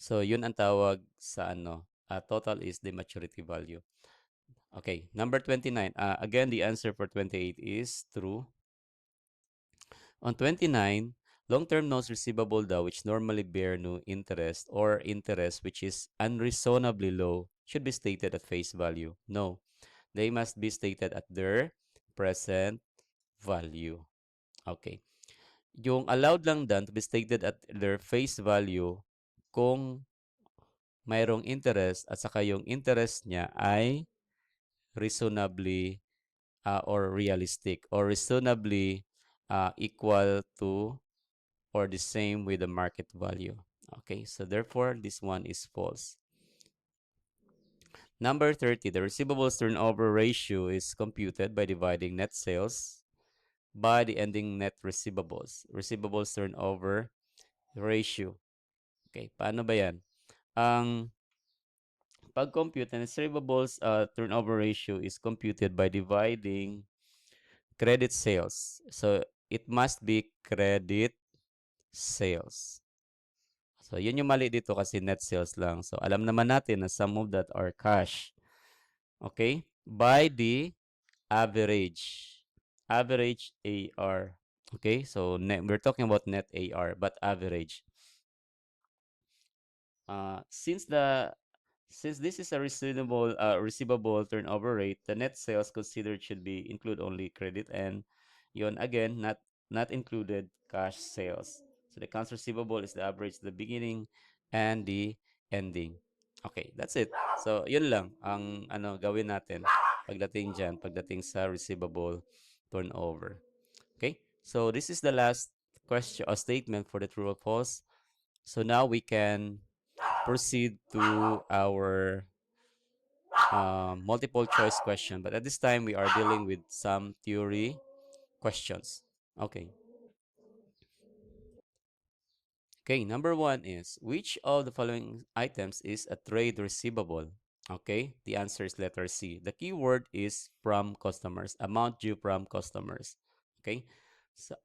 So, yun ang tawag sa ano, total is the maturity value. Okay, number 29. Again, the answer for 28 is true. On 29, long-term notes receivable daw which normally bear no interest or interest which is unreasonably low should be stated at face value. No, they must be stated at their present value. Okay. Yung allowed lang dan to be stated at their face value kung mayroong interest at saka yung interest niya ay reasonably or realistic or reasonably equal to or the same with the market value. Okay, so therefore this one is false. Number 30, the receivables turnover ratio is computed by dividing net sales by the ending net receivables. Receivables turnover ratio. Okay, paano ba yan? Ang pag-compute ng receivables turnover ratio is computed by dividing credit sales. So, it must be credit sales. So, yun yung mali dito kasi net sales lang. So, alam naman natin na some of that are cash. Okay? By the average. Average AR. Okay? So, we're talking about net AR, but average. Since this is a receivable turnover rate, the net sales considered should be include only credit and yon again not included cash sales. So the accounts receivable is the average, the beginning and the ending. Okay, that's it. So yun lang ang ano gawin natin pagdating sa receivable turnover. Okay? So this is the last question or statement for the true or false. So now we can proceed to our multiple choice question. But at this time, we are dealing with some theory questions. Okay. Okay, number one is, which of the following items is a trade receivable? Okay, the answer is letter C. The keyword is from customers, amount due from customers. Okay, so,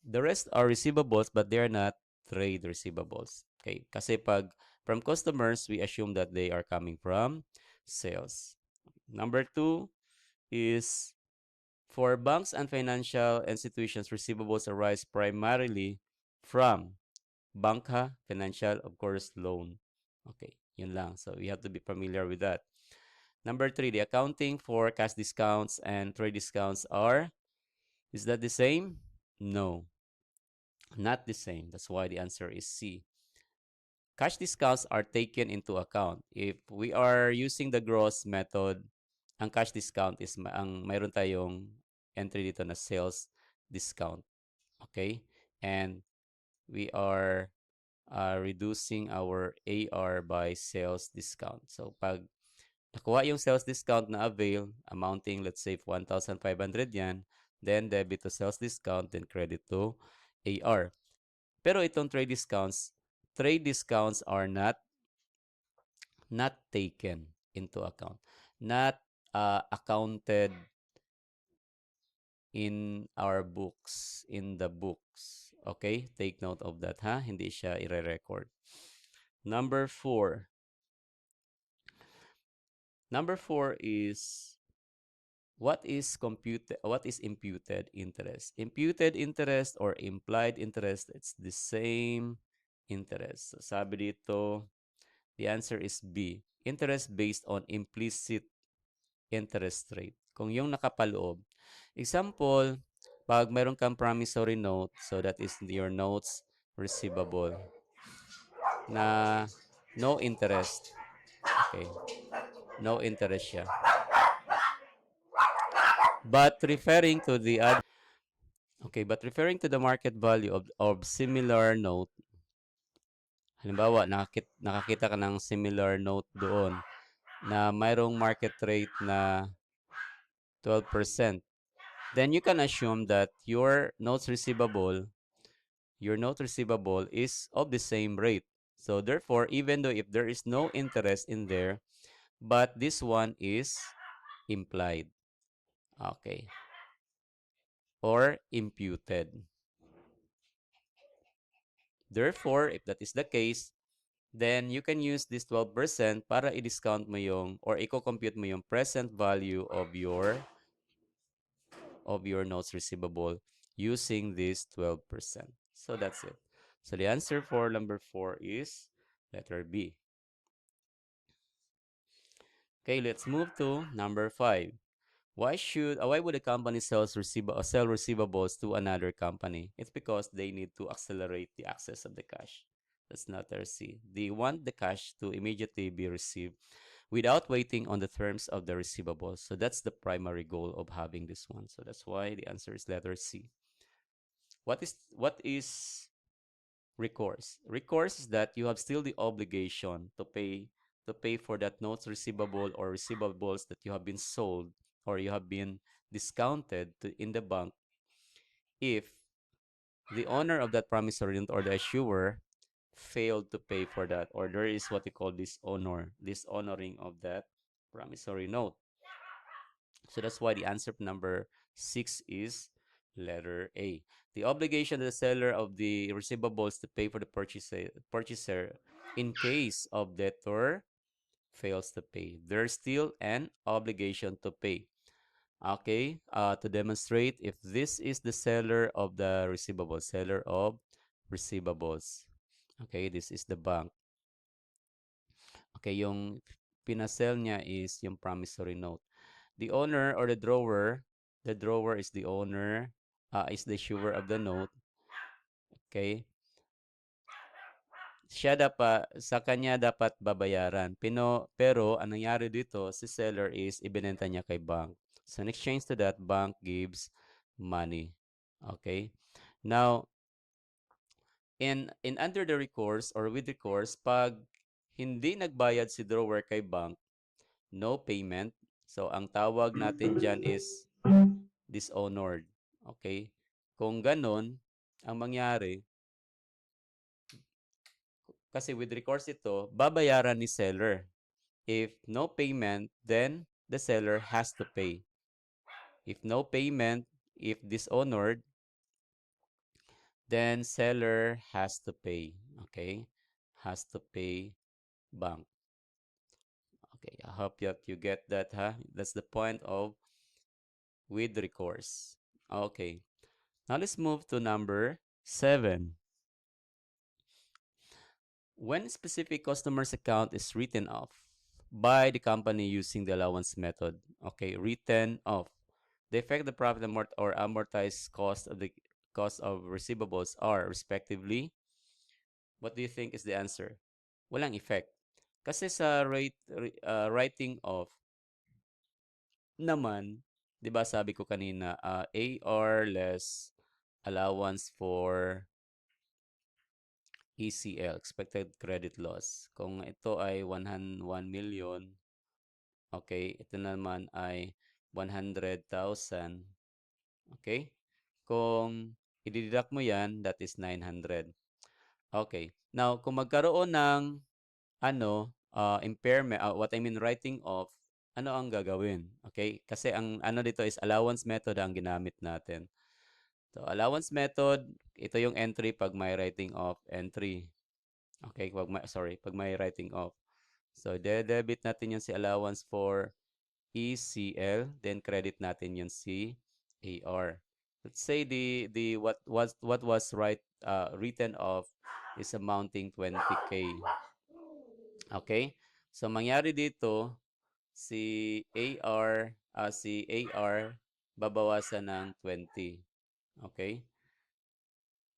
the rest are receivables but they are not trade receivables. Okay, kasi pag from customers, we assume that they are coming from sales. Number two is, for banks and financial institutions, receivables arise primarily from Bangka, financial, of course, loan. Okay, yun lang. So you have to be familiar with that. Number three, the accounting for cash discounts and trade discounts is that the same? No, not the same. That's why the answer is C. Cash discounts are taken into account. If we are using the gross method, ang cash discount is ang mayroon tayong entry dito na sales discount. Okay? And we are reducing our AR by sales discount. So pag nakuha yung sales discount na avail, amounting let's say 1,500 yan, then debit to sales discount, then credit to AR. Pero itong trade discounts are not taken into account, not accounted in our books, in the books. Okay? Take note of that, ha? Hindi siya i-record. Number 4. Number 4 is, what is imputed interest? Imputed interest or implied interest, it's the same interest. So sabi dito, the answer is B. Interest based on implicit interest rate. Kung yung nakapaloob. Example, pag mayroon kang promissory note, so that is your notes receivable na no interest. Okay. No interest siya. But referring to the market value of similar note, halimbawa, nakakita ka ng similar note doon na mayroong market rate na 12%, then you can assume that your note receivable is of the same rate. So therefore, even though if there is no interest in there, but this one is implied. Okay. Or imputed. Therefore, if that is the case, then you can use this 12% para i-discount mo yung or i-compute mo yung present value of your notes receivable using this 12%. So that's it. So the answer for number 4 is letter B. Okay, let's move to number 5. Why would a company sell receivables to another company? It's because they need to accelerate the access of the cash. That's not their C. They want the cash to immediately be received without waiting on the terms of the receivables. So that's the primary goal of having this one. So that's why the answer is letter C. What is recourse? Recourse is that you have still the obligation to pay for that notes receivable or receivables that you have been sold or you have been discounted in the bank if the owner of that promissory note or the issuer failed to pay for that, or there is what we call dishonoring of that promissory note. So that's why the answer number 6 is letter A. The obligation of the seller of the receivables to pay for the purchaser in case of debtor fails to pay. There's still an obligation to pay. Okay, to demonstrate if this is the seller of the receivables, seller of receivables. Okay, this is the bank. Okay, yung pinasell niya is yung promissory note. The owner or the drawer is the owner, is the issuer of the note. Okay? Sa kanya dapat babayaran. Pero, ang nangyari dito, si seller is ibinenta niya kay bank. So, in exchange to that, bank gives money. Okay? Now, in under the recourse or with recourse, pag hindi nagbayad si drawer kay bank, no payment. So, ang tawag natin dyan is dishonored. Okay? Kung ganun, ang mangyari, kasi with recourse ito, babayaran ni seller. If no payment, then the seller has to pay. If no payment, if dishonored, then seller has to pay. Okay? Has to pay bank. Okay, I hope that you get that, huh? That's the point of with recourse. Okay. Now let's move to number 7. When a specific customer's account is written off by the company using the allowance method, okay, written off, the effect the profit or amortized cost of receivables are respectively. What do you think is the answer? Walang effect. Kasi sa writing off naman, 'di ba sabi ko kanina, AR less allowance for ECL, expected credit loss. Kung ito ay 1 million, okay, ito naman ay 100,000. Okay? Kung i-deduct mo yan, that is 900. Okay. Now, kung magkaroon ng impairment, what I mean writing off, ano ang gagawin? Okay? Kasi ang ano dito is allowance method ang ginamit natin. So, allowance method, ito yung entry pag may writing off entry. Okay, pag may writing off. So, debit natin yung si allowance for ECL, then credit natin yung si AR. Let's say what was written off is amounting 20K. Okay? So, mangyari dito, si AR babawasan ng 20. Okay?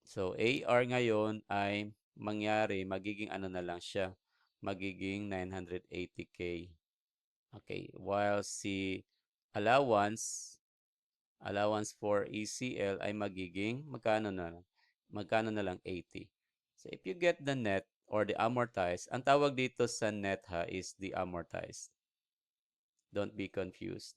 So, AR ngayon ay magiging ano na lang siya, magiging 980K. Okay, while si allowance for ECL ay magiging magkano na lang 80. So, if you get the net or the amortized, ang tawag dito sa net is the amortized. Don't be confused.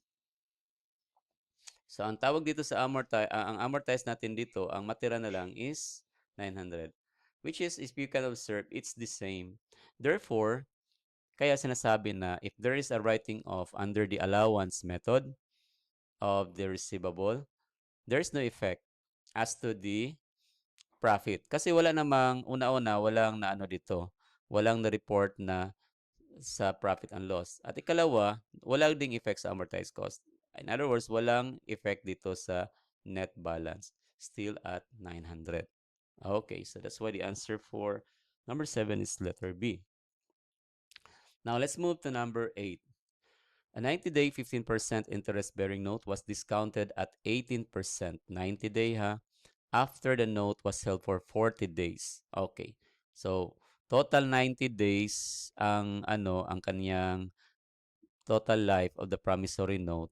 So, ang tawag dito sa ang amortized natin dito, ang matira na lang is 900. Which is, if you can observe, it's the same. Therefore, kaya sinasabi na if there is a writing off under the allowance method of the receivable, there's no effect as to the profit. Kasi wala namang, una-una, walang na ano dito. walang na-report na sa profit and loss. At ikalawa, walang ding effect sa amortized cost. In other words, walang effect dito sa net balance. Still at 900. Okay, so that's why the answer for number 7 is letter B. Now let's move to number 8. A 90-day 15% interest-bearing note was discounted at 18%. 90-day ha? After the note was held for 40 days. Okay. So, total 90 days ang ang kaniyang total life of the promissory note.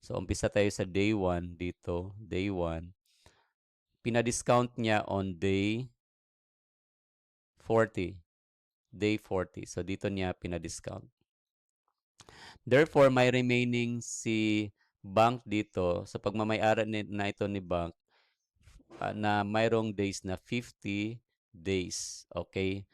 So, umpisa tayo sa day 1 dito, day 1. Pinadiscount niya on day 40. Day 40. So, dito niya pinadiscount. Therefore, may remaining si bank dito sa pagmamayari na ito ni bank na mayroong days na 50 days, okay,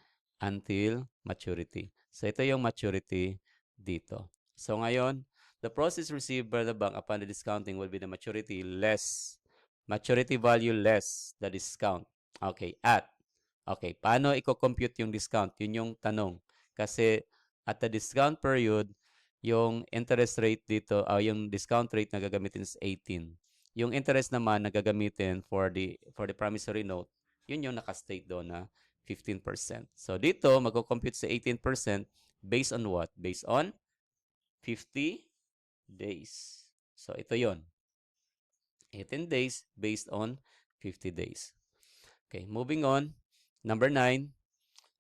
until maturity. So, ito yung maturity dito. So, ngayon, the process received by the bank upon the discounting will be the maturity value less the discount. Okay, okay, paano i-compute yung discount? Yun yung tanong. Kasi at the discount period, yung interest rate dito, yung discount rate na gagamitin is 18. Yung interest naman na gagamitin for the promissory note, yun yung naka-state doon na 15%. So dito, magko-compute sa 18% based on what? Based on 50 days. So ito yon. 18 days based on 50 days. Okay, moving on. Number 9.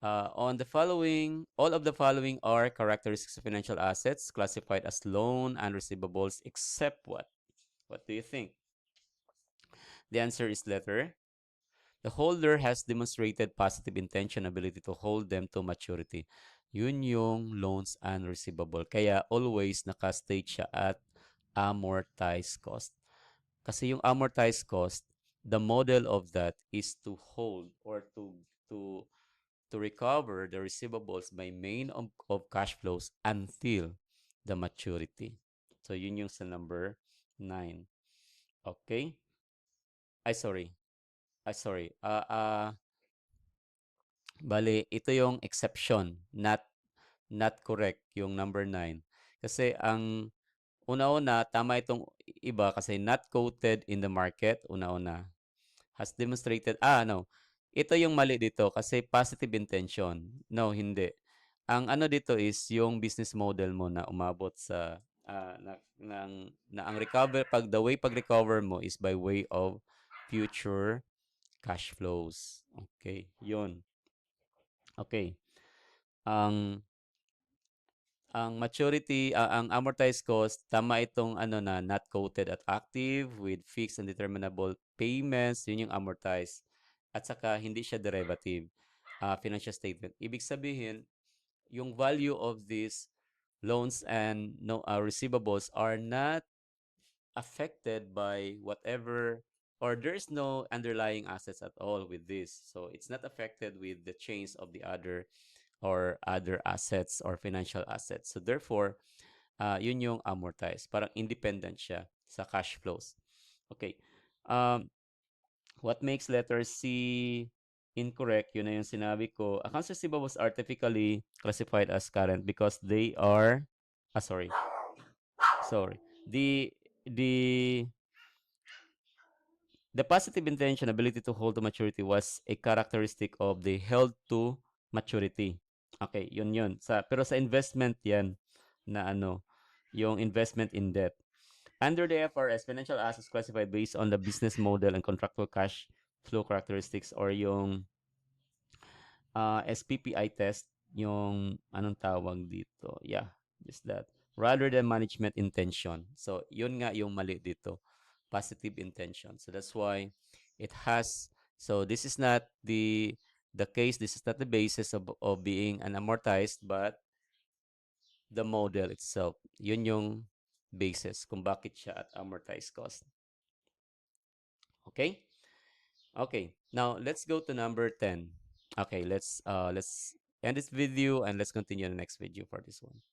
All of the following are characteristics of financial assets classified as loan and receivables except what? What do you think? The answer is letter. The holder has demonstrated positive intention ability to hold them to maturity. Yun yung loans and receivable. Kaya always naka-state siya at amortized cost. Kasi yung amortized cost, the model of that is to hold or to recover the receivables by main of cash flows until the maturity. So yun yung sa number 9. Okay? Sorry. Bali, ito yung exception, not correct yung number 9. Kasi ang una-una, tama itong iba kasi not quoted in the market, una-una. Has demonstrated, no. Ito yung mali dito kasi positive intention. No, hindi. Ang ano dito is yung business model mo na umabot sa na ang pag-recover mo is by way of future cash flows. Okay, yun. Okay. Ang maturity, ang amortized cost, tama itong not quoted at active with fixed and determinable payments, yun yung amortized. At saka hindi siya derivative financial statement. Ibig sabihin, yung value of these loans and receivables are not affected by whatever, or there's no underlying assets at all with this. So it's not affected with the change of the other assets or financial assets. So therefore, yun yung amortized. Parang independent siya sa cash flows. Okay. What makes letter C incorrect? Yun na yung sinabi ko. Accounts receivables are typically classified as current because they are sorry. The the The positive intention ability to hold to maturity was a characteristic of the held to maturity. Okay, yun. Pero sa investment yan na yung investment in debt. Under the FRS, financial assets classified based on the business model and contractual cash flow characteristics or yung SPPI test, yung anong tawag dito? Yeah, just that. Rather than management intention. So, yun nga yung mali dito. Positive intention. So, that's why it has, so this is not the case, this is not the basis of being an amortized, but the model itself. Yun yung basis kung bakit siya at amortized cost. Okay? Okay, now let's go to number 10. Okay, let's end this video and let's continue the next video for this one.